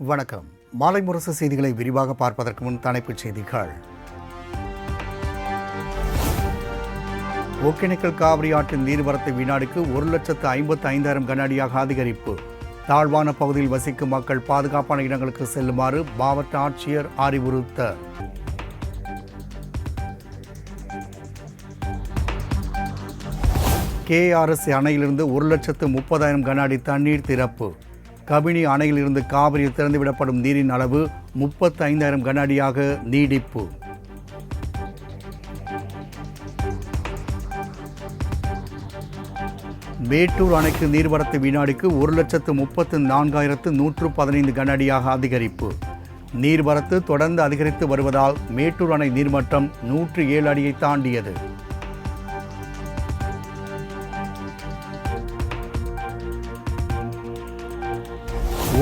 வணக்கம். மாலை முரசு செய்திகளை விரிவாக பார்ப்பதற்கு முன் தலைப்புச் செய்திகள். ஒகேனக்கல் காவிரி ஆற்றின் நீர்வரத்து வினாடிக்கு 1,55,000 கன அடியாக அதிகரிப்பு. தாழ்வான பகுதியில் வசிக்கும் மக்கள் பாதுகாப்பான இடங்களுக்கு செல்லுமாறு மாவட்ட ஆட்சியர் அறிவுறுத்தல். KRS அணையிலிருந்து 1,30,000 கன அடி தண்ணீர் திறப்பு. கபினி அணையிலிருந்து காவிரியில் திறந்துவிடப்படும் நீரின் அளவு 35,000 கன அடியாக நீடிப்பு. மேட்டூர் அணைக்கு நீர்வரத்து வினாடிக்கு 1,34,115 கன அடியாக அதிகரிப்பு. நீர்வரத்து தொடர்ந்து அதிகரித்து வருவதால் மேட்டூர் அணை நீர்மட்டம் 107 அடியை தாண்டியது.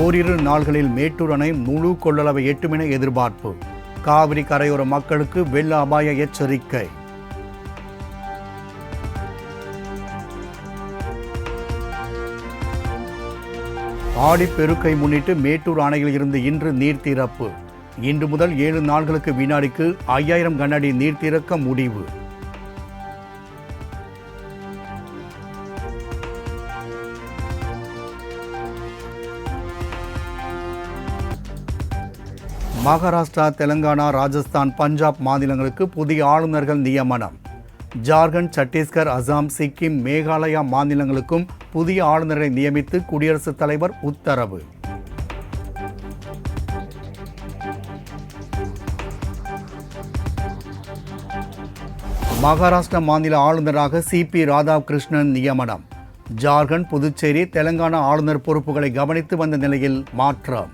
ஓரிரு நாள்களில் மேட்டூர் அணை முழு கொள்ளளவை எட்டும் என எதிர்பார்ப்பு. காவிரி கரையோர மக்களுக்கு வெள்ள அபாய எச்சரிக்கை. ஆடிப்பெருக்கை முன்னிட்டு மேட்டூர் அணையில் இருந்து இன்று நீர் திறப்பு. இன்று முதல் 7 நாட்களுக்கு வினாடிக்கு 5,000 கன அடி நீர் திறக்க முடிவு. மகாராஷ்டிரா, தெலங்கானா, ராஜஸ்தான், பஞ்சாப் மாநிலங்களுக்கு புதிய ஆளுநர்கள் நியமனம். ஜார்க்கண்ட், சத்தீஸ்கர், அசாம், சிக்கிம், மேகாலயா மாநிலங்களுக்கும் புதிய ஆளுநரை நியமித்து குடியரசுத் தலைவர் உத்தரவு. மகாராஷ்டிரா மாநில ஆளுநராக CP ராதாகிருஷ்ணன் நியமனம். ஜார்க்கண்ட், புதுச்சேரி, தெலங்கானா ஆளுநர் பொறுப்புகளை கவனித்து வந்த நிலையில் மாற்றம்.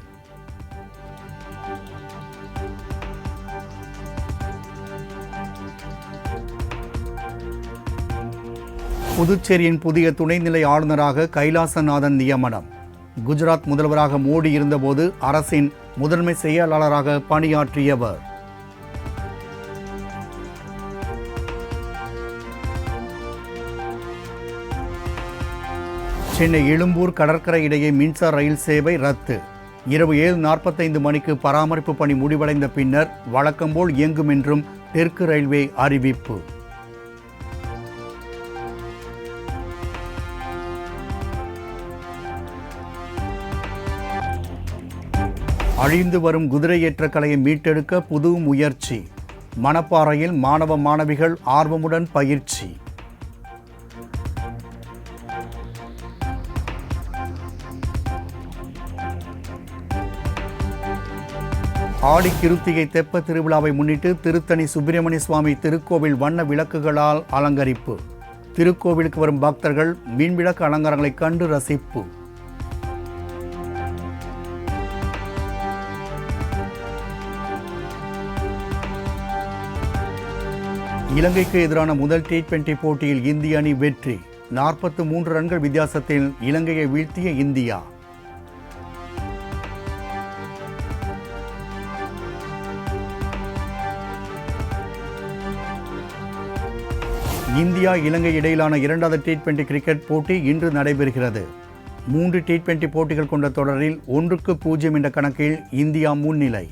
புதுச்சேரியின் புதிய துணைநிலை ஆளுநராக கைலாசநாதன் நியமனம். குஜராத் முதல்வராக மோடி இருந்தபோது அரசின் முதன்மை செயலாளராக பணியாற்றியவர். சென்னை எழும்பூர் கடற்கரை இடையே மின்சார ரயில் சேவை ரத்து. இரவு 7:45 மணிக்கு பராமரிப்பு பணி முடிவடைந்த பின்னர் வழக்கம்போல் இயங்கும் என்றும் தெற்கு ரயில்வே அறிவிப்பு. அழிந்து வரும் குதிரையேற்ற கலையை மீட்டெடுக்க புது முயற்சி. மணப்பாறையில் மாணவ மாணவிகள் ஆர்வமுடன் பயிற்சி. ஆடி கிருத்திகை தெப்ப திருவிழாவை முன்னிட்டு திருத்தணி சுப்பிரமணிய சுவாமி திருக்கோவில் வண்ண விளக்குகளால் அலங்கரிப்பு. திருக்கோவிலுக்கு வரும் பக்தர்கள் மீன்விளக்கு அலங்காரங்களை கண்டு ரசிப்பு. இலங்கைக்கு எதிரான முதல் T20 போட்டியில் இந்திய அணி வெற்றி. 43 ரன்கள் வித்தியாசத்தில் இலங்கையை வீழ்த்திய இந்தியா. இந்தியா இலங்கை இடையிலான 2வது T20 கிரிக்கெட் போட்டி இன்று நடைபெறுகிறது. 3 T20 போட்டிகள் கொண்ட தொடரில் 1-0 என்ற கணக்கில் இந்தியா முன்னிலை.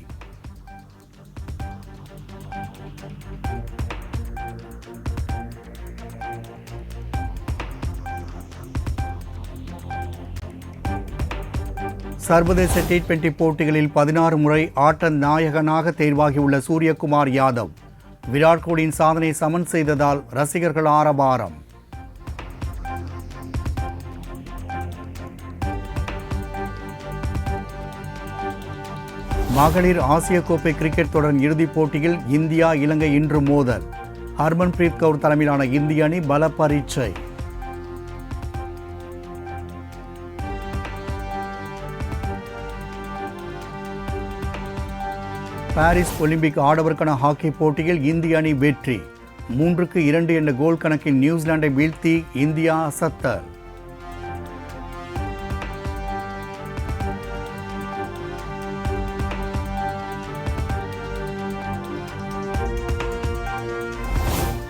சர்வதேச T20 போட்டிகளில் 16 முறை ஆட்ட நாயகனாக தேர்வாகியுள்ள சூரியகுமார் யாதவ் விராட் கோலியின் சாதனை சமன் செய்ததால் ரசிகர்கள் ஆரவாரம். மகளிர் ஆசிய கோப்பை கிரிக்கெட் தொடரின் இறுதிப் போட்டியில் இந்தியா இலங்கை இன்று மோதல். ஹர்மன்பிரீத் கவுர் தலைமையிலான இந்திய அணி பல பரீட்சை. பாரிஸ் ஒலிம்பிக் ஆடவருக்கான ஹாக்கி போட்டியில் இந்திய அணி வெற்றி. 3-2 என்ற கோல் கணக்கில் நியூசிலாந்தை வீழ்த்தி இந்தியா அசத்தல்.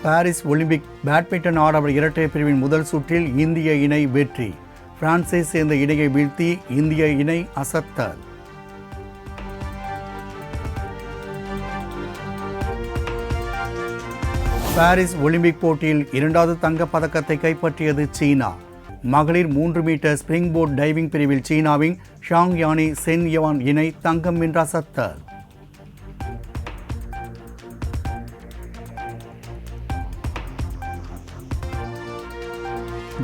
பாரிஸ் ஒலிம்பிக் பேட்மிண்டன் ஆடவர் இரட்டையர் பிரிவின் முதல் சுற்றில் இந்திய இணை வெற்றி. பிரான்சை சேர்ந்த இணையை வீழ்த்தி இந்திய இணை அசத்தல். பாரிஸ் ஒலிம்பிக் போட்டியில் 2வது தங்கப் பதக்கத்தை கைப்பற்றியது சீனா. மகளிர் 3 மீட்டர் ஸ்பிரிங் போர்ட் டைவிங் பிரிவில் சீனாவின் ஷாங் யானி சென் யவான் இணை தங்கம் வென்ற அசத்தல்.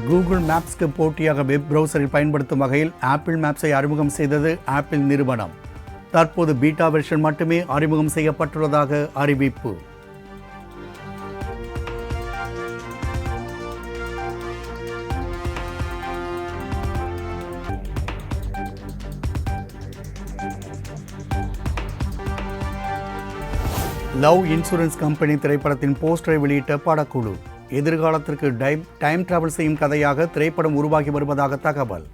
கூகுள் மேப்ஸ்க்கு போட்டியாக வெப் பிரவுசரில் பயன்படுத்தும் வகையில் ஆப்பிள் மேப்ஸை அறிமுகம் செய்தது ஆப்பிள் நிறுவனம். தற்போது பீட்டா வெர்ஷன் மட்டுமே அறிமுகம் செய்யப்பட்டுள்ளதாக அறிவிப்பு. லவ் இன்சூரன்ஸ் கம்பெனி திரைப்படத்தின் போஸ்டரை வெளியிட்ட படக்குழு. எதிர்காலத்திற்கு டைம் டிராவல் செய்யும் கதையாக திரைப்படம் உருவாகி வருவதாக தகவல்.